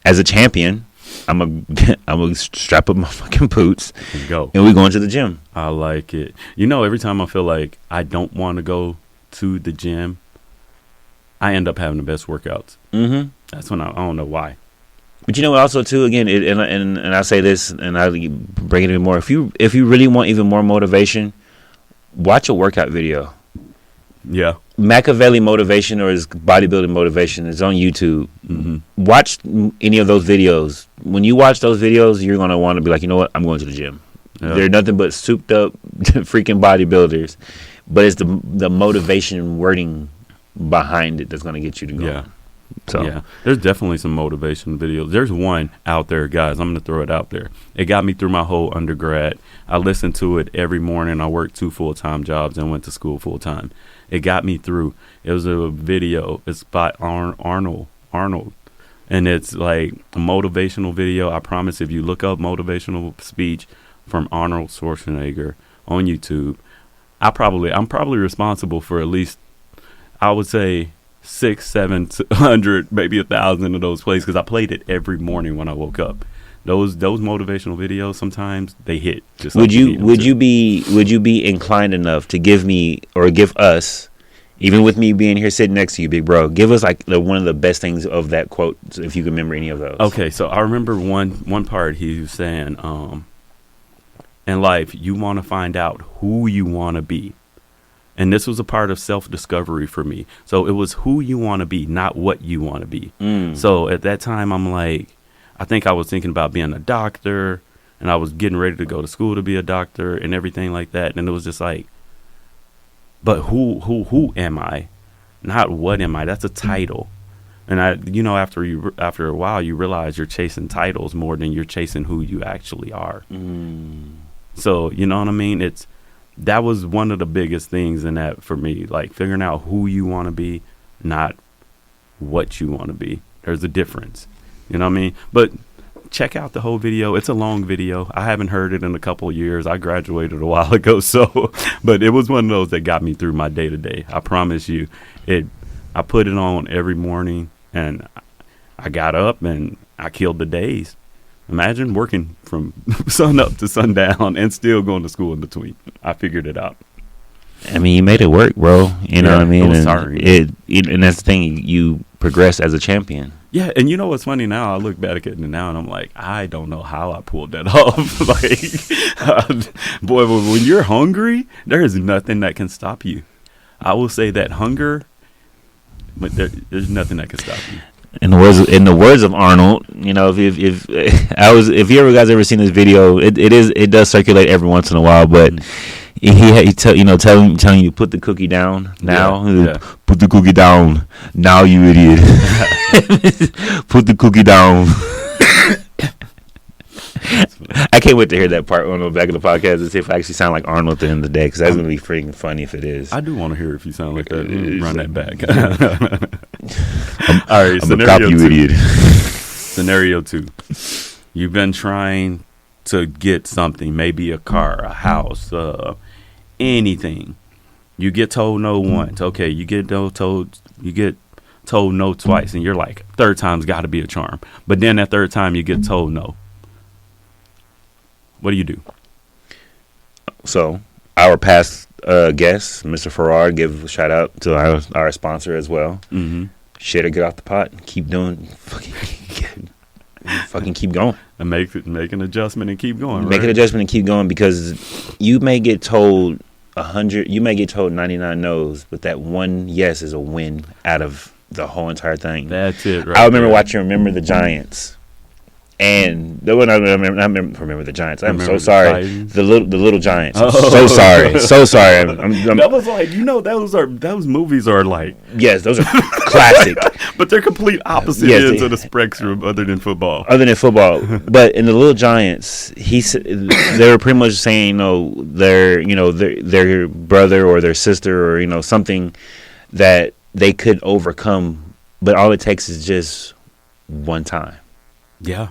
as a champion, I'm gonna strap up my fucking boots And go. and we going to the gym. I like it. You know, every time I feel like I don't want to go to the gym, I end up having the best workouts. Mm-hmm. That's when I don't know why. But you know what? Also, too, again, and I say this, and I bring it even more. If you really want even more motivation, watch a workout video. Yeah. Machiavelli motivation or his bodybuilding motivation is on YouTube. Mm-hmm. Watch any of those videos. When you watch those videos, you're gonna want to be like, you know what? I'm going to the gym. Yeah. They're nothing but souped up freaking bodybuilders, but it's the motivation wording behind it that's gonna get you to go. Yeah. So Yeah, there's definitely some motivation videos. There's one out there, guys. I'm going to throw it out there. It got me through my whole undergrad. I listened to it every morning. I worked 2 full-time jobs and went to school full-time. It got me through. It was a video. It's by Arnold. And it's like a motivational video. I promise if you look up motivational speech from Arnold Schwarzenegger on YouTube, I'm probably responsible for at least, I would say, 600, 700, maybe 1,000 of those plays because I played it every morning when I woke up. Those motivational videos sometimes they hit. Just would you be inclined enough to give me or give us, even with me being here sitting next to you, big bro, give us like one of the best things of that quote if you can remember any of those? Okay, so I remember one part he was saying, in life you want to find out who you want to be. And this was a part of self-discovery for me. So it was who you want to be, not what you want to be. So at that time, I'm like, I think I was thinking about being a doctor, and I was getting ready to go to school to be a doctor and everything like that. And it was just like, but who am I? Not what am I? That's a title. And after a while, you realize you're chasing titles more than you're chasing who you actually are. So, you know what I mean? That was one of the biggest things in that for me, like figuring out who you want to be, not what you want to be. There's a difference. You know what I mean? But check out the whole video. It's a long video. I haven't heard it in a couple of years. I graduated a while ago, but it was one of those that got me through my day to day. I promise you. I put it on every morning and I got up and I killed the days. Imagine working from sun up to sundown and still going to school in between. I figured it out. I mean, you made it work, bro. You know what I mean? It was sorry. And that's the thing. You progress as a champion. Yeah, and you know what's funny now? I look back at it now and I'm like, I don't know how I pulled that off. Boy, when you're hungry, there is nothing that can stop you. I will say that hunger, but there's nothing that can stop you. In the words of Arnold, you know, if you ever guys ever seen this video, it does circulate every once in a while, but telling you put the cookie down now. Yeah. Put the cookie down now, you idiot. Put the cookie down. I can't wait to hear that part on the back of the podcast and see if I actually sound like Arnold at the end of the day, because that's going to be freaking funny if it is. I do want to hear if you sound like that. Run that back. All right, I'm a cop, you idiot. Scenario 2. You've been trying to get something, maybe a car, a house, anything. You get told no once. Okay, you get told no twice, and you're like, third time's got to be a charm. But then that third time you get told no. What do you do? So, our past guest, Mr. Farrar, give a shout out to our sponsor as well. Mm-hmm. Shit or get off the pot and keep doing, fucking keep going. And make an adjustment and keep going. Make an adjustment and keep going, because you may get told 100, you may get told 99 no's, but that one yes is a win out of the whole entire thing. That's it, right? I remember watching Remember the Giants. And the one I remember the Giants. I'm so sorry. The little Giants. I'm so sorry. So sorry. That was like, those movies are like, yes, those are classic. But they're complete opposite ends of the spectrum, other than football. But in the Little Giants, they were pretty much saying, their brother or their sister or something that they could overcome, but all it takes is just one time. Yeah.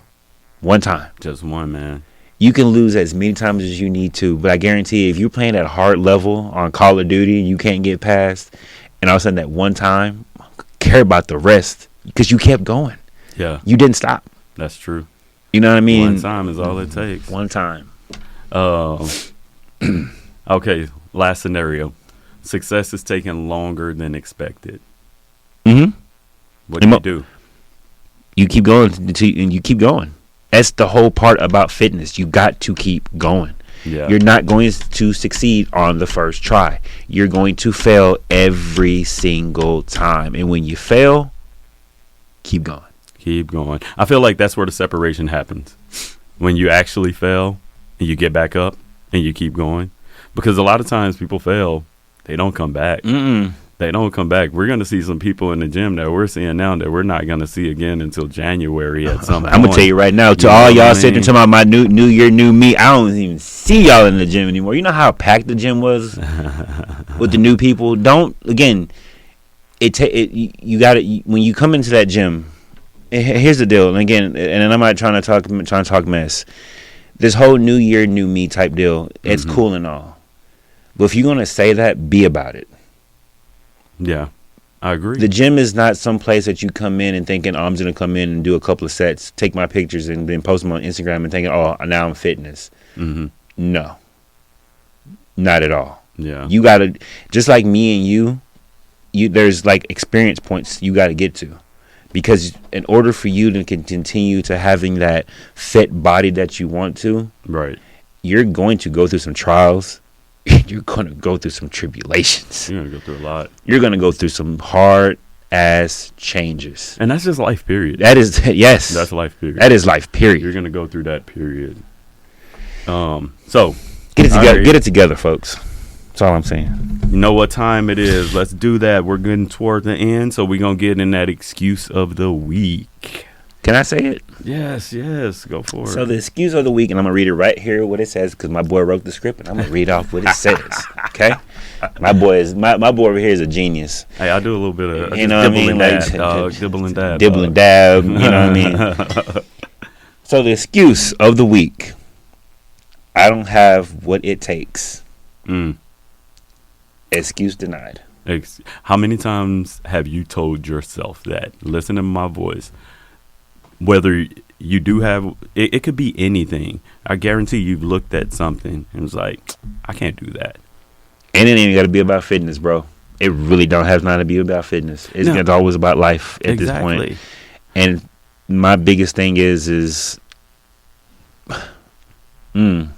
One time. Just one, man. You can lose as many times as you need to, but I guarantee you, if you're playing at a hard level on Call of Duty and you can't get past, and all of a sudden that one time, care about the rest, because you kept going. Yeah. You didn't stop. That's true. You know what I mean? One time is all it takes. One time. Okay, last scenario. Success is taking longer than expected. Mm-hmm. What do you do? You keep going and you keep going. That's the whole part about fitness. You got to keep going. Yeah. You're not going to succeed on the first try. You're going to fail every single time. And when you fail, keep going. Keep going. I feel like that's where the separation happens. When you actually fail and you get back up and you keep going. Because a lot of times people fail, they don't come back. They don't come back. We're going to see some people in the gym that we're seeing now that we're not going to see again until January at some point. I'm going to tell you right now, to all y'all sitting talking about my new year, new me, I don't even see y'all in the gym anymore. You know how packed the gym was with the new people? You got to, when you come into that gym, here's the deal. And again, and I'm not trying to talk mess. This whole new year, new me type deal, it's cool and all. But if you're going to say that, be about it. Yeah, I agree. The gym is not some place that you come in and thinking, oh, I'm just going to come in and do a couple of sets, take my pictures, and then post them on Instagram and thinking, oh, now I'm fitness. No. Not at all. Yeah. You got to, just like me and you, there's like experience points you got to get to. Because in order for you to continue to having that fit body that you want to, right, you're going to go through some trials. You're going to go through some tribulations. You're going to go through a lot. You're going to go through some hard ass changes. And that's just life, period. That is, yes. That's life, period. That is life, period. You're going to go through that, period. So get it together. Right. Get it together, folks. That's all I'm saying. You know what time it is. Let's do that. We're getting toward the end, so we're going to get in that excuse of the week. Can I say it? Yes. Go for it. So the excuse of the week, and I'm going to read it right here what it says, because my boy wrote the script, and I'm going to read off what it says. Okay? My boy over here is a genius. Hey, I do a little bit of you know what I mean? dibble and dab. Dibble and dab, you know what I mean? So the excuse of the week. I don't have what it takes. Excuse denied. How many times have you told yourself that? Listen to my voice. Whether you do have, it could be anything. I guarantee you've looked at something and was like, I can't do that. And it ain't got to be about fitness, bro. It really don't have to be about fitness. It's always about life at this point. And my biggest thing is I'm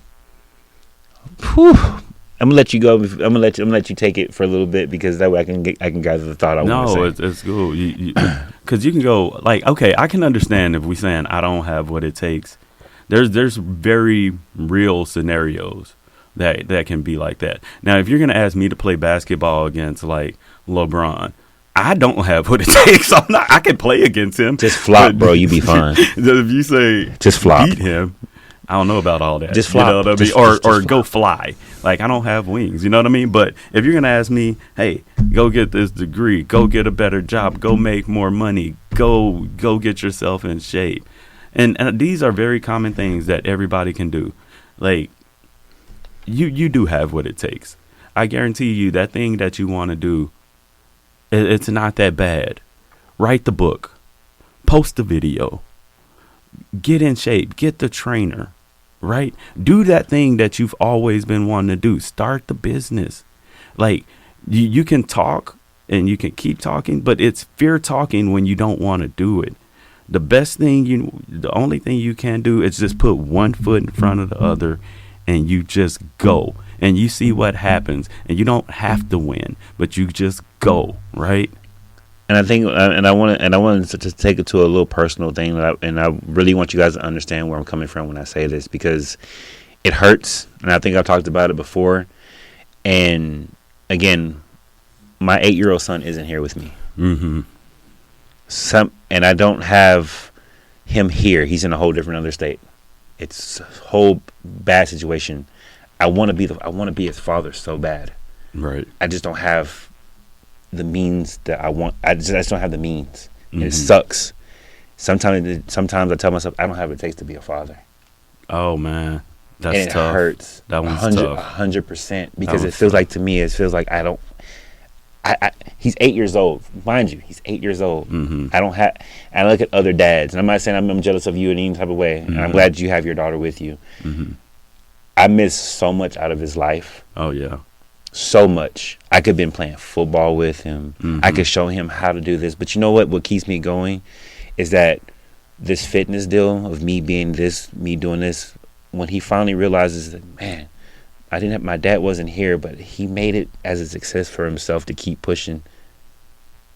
gonna let you go. I'm gonna let you take it for a little bit, because that way I can gather the thought I want to say. No, it's cool. Because you can go like, okay, I can understand if we saying I don't have what it takes. There's very real scenarios that can be like that. Now, if you're gonna ask me to play basketball against like LeBron, I don't have what it takes. I can play against him. Just flop, bro. You be fine. If you say just flop, beat him, I don't know about all that. Just flop. You know what I mean? Or go fly. Like, I don't have wings. You know what I mean? But if you're going to ask me, hey, go get this degree, go get a better job, go make more money, go get yourself in shape. And these are very common things that everybody can do. Like, you do have what it takes. I guarantee you that thing that you want to do, it's not that bad. Write the book. Post the video. Get in shape. Get the trainer. Right? Do that thing that you've always been wanting to do. Start the business. Like, you can talk and you can keep talking, but it's fear talking when you don't want to do it. The only thing you can do is just put one foot in front of the other, and you just go. And you see what happens. And you don't have to win, but you just go, right? And I think, I wanted to take it to a little personal thing, and I really want you guys to understand where I'm coming from when I say this, because it hurts, and I think I've talked about it before. And again, my 8-year-old son isn't here with me. And I don't have him here. He's in a whole different other state. It's a whole bad situation. I want to be his father so bad. Right. I just don't have the means that I want. I just don't have the means. And it sucks. Sometimes I tell myself I don't have what it takes to be a father. Oh man, that's tough. It hurts. That one's 100%. Because it feels like, to me, I he's 8 years old. Mind you, he's 8 years old. Mm-hmm. I look at other dads, and I'm not saying I'm jealous of you in any type of way, and I'm glad you have your daughter with you. Mm-hmm. I miss so much out of his life. Oh, yeah. So much. I could have been playing football with him. Mm-hmm. I could show him how to do this. But you know what? What keeps me going is that this fitness deal of me being this, me doing this, when he finally realizes that, man, my dad wasn't here, but he made it as a success for himself to keep pushing.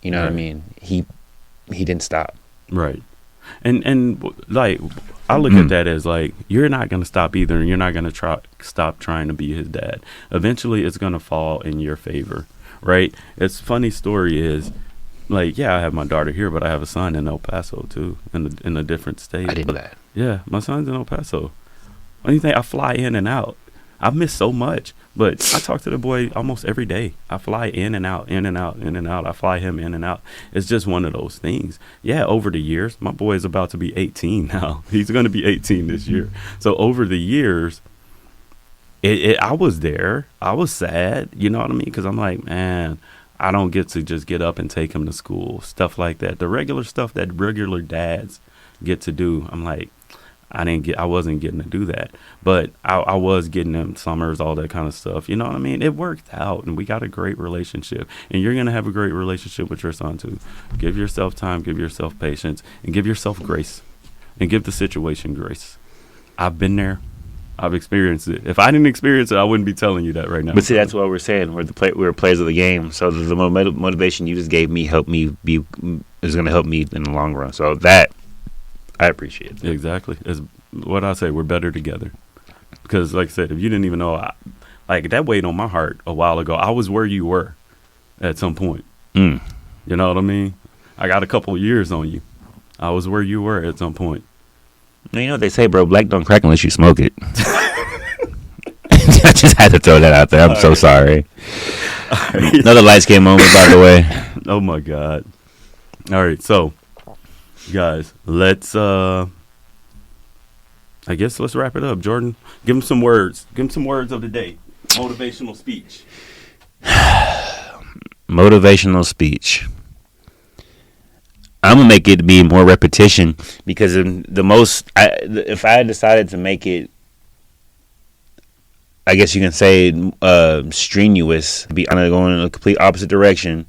You know what I mean? He didn't stop. Right. And like, I look at that as like, you're not going to stop either, and you're not going to stop trying to be his dad. Eventually, it's going to fall in your favor, right? It's funny story is, like, yeah, I have my daughter here, but I have a son in El Paso too, in a different state. I didn't know that. Yeah, my son's in El Paso. Only thing, I fly in and out. I miss so much, but I talk to the boy almost every day. I fly in and out, in and out, in and out. I fly him in and out. It's just one of those things. Yeah, over the years, my boy is about to be 18 now. He's going to be 18 this year. So over the years, I was there. I was sad. You know what I mean? Because I'm like, man, I don't get to just get up and take him to school. Stuff like that. The regular stuff that regular dads get to do. I'm like, I wasn't getting to do that, but I was getting them summers, all that kind of stuff. You know what I mean? It worked out, and we got a great relationship, and you're going to have a great relationship with your son too. Give yourself time, give yourself patience, and give yourself grace, and give the situation grace. I've been there. I've experienced it. If I didn't experience it, I wouldn't be telling you that right now. But see, that's what we're saying. We're players of the game. So the motivation you just gave me is going to help me in the long run. So that, I appreciate it. Exactly. It's what I say. We're better together. Because, like I said, if you didn't even know, like that weighed on my heart a while ago. I was where you were at some point. You know what I mean? I got a couple of years on you. I was where you were at some point. You know what they say, bro? Black don't crack unless you smoke it. I just had to throw that out there. I'm so sorry. Another lights came moment, by the way. Oh, my God. All right, so. Guys, let's I guess let's wrap it up. Jordan, give him some words. Give him some words of the day. Motivational speech. Motivational speech. I'm gonna make it be more repetition because if I decided to make it, I guess you can say strenuous, I'm gonna go in a complete opposite direction,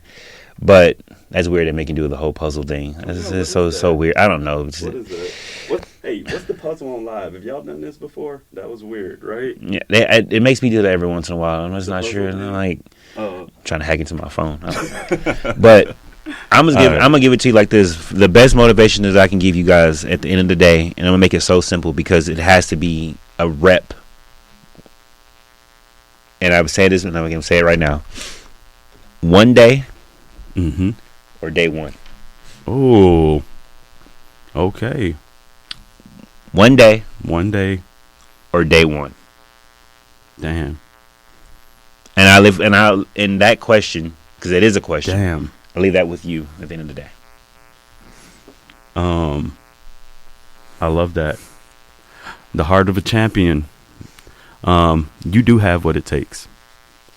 but that's weird. They make you do the whole puzzle thing. It's so weird. I don't know. What is that? What's the puzzle on live? Have y'all done this before? That was weird, right? Yeah, it makes me do that every once in a while. I'm just not sure. And I'm like trying to hack into my phone. But I'm gonna give it to you like this. The best motivation that I can give you guys at the end of the day, and I'm gonna make it so simple because it has to be a rep. And I would say this, and I'm gonna say it right now. One day. Mm-hmm. Or day one. Oh, okay. One day. Or day one. Damn. And in that question, because it is a question. Damn. I leave that with you at the end of the day. I love that. The heart of a champion. You do have what it takes.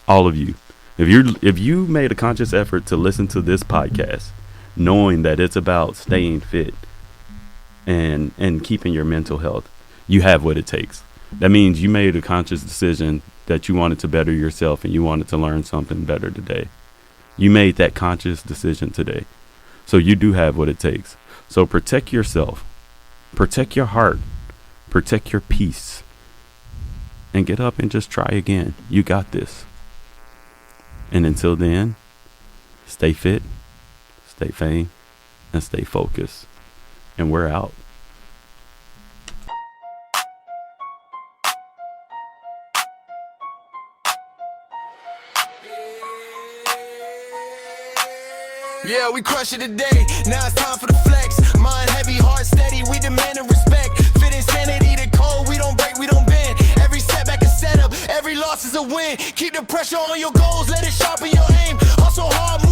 All of you. If you made a conscious effort to listen to this podcast, knowing that it's about staying fit and keeping your mental health, you have what it takes. That means you made a conscious decision that you wanted to better yourself and you wanted to learn something better today. You made that conscious decision today. So you do have what it takes. So protect yourself, protect your heart, protect your peace, and get up and just try again. You got this. And until then, stay fit, stay sane, and stay focused. And we're out. Yeah, we crush it today. Now it's time for the flex. Mind heavy, heart steady. We demand respect. Fit Sanity, the code. We don't break, we don't bend. Every setback is set up. Every loss is a win. Keep the pressure on your goals. Let it sharpen your aim. Hustle hard.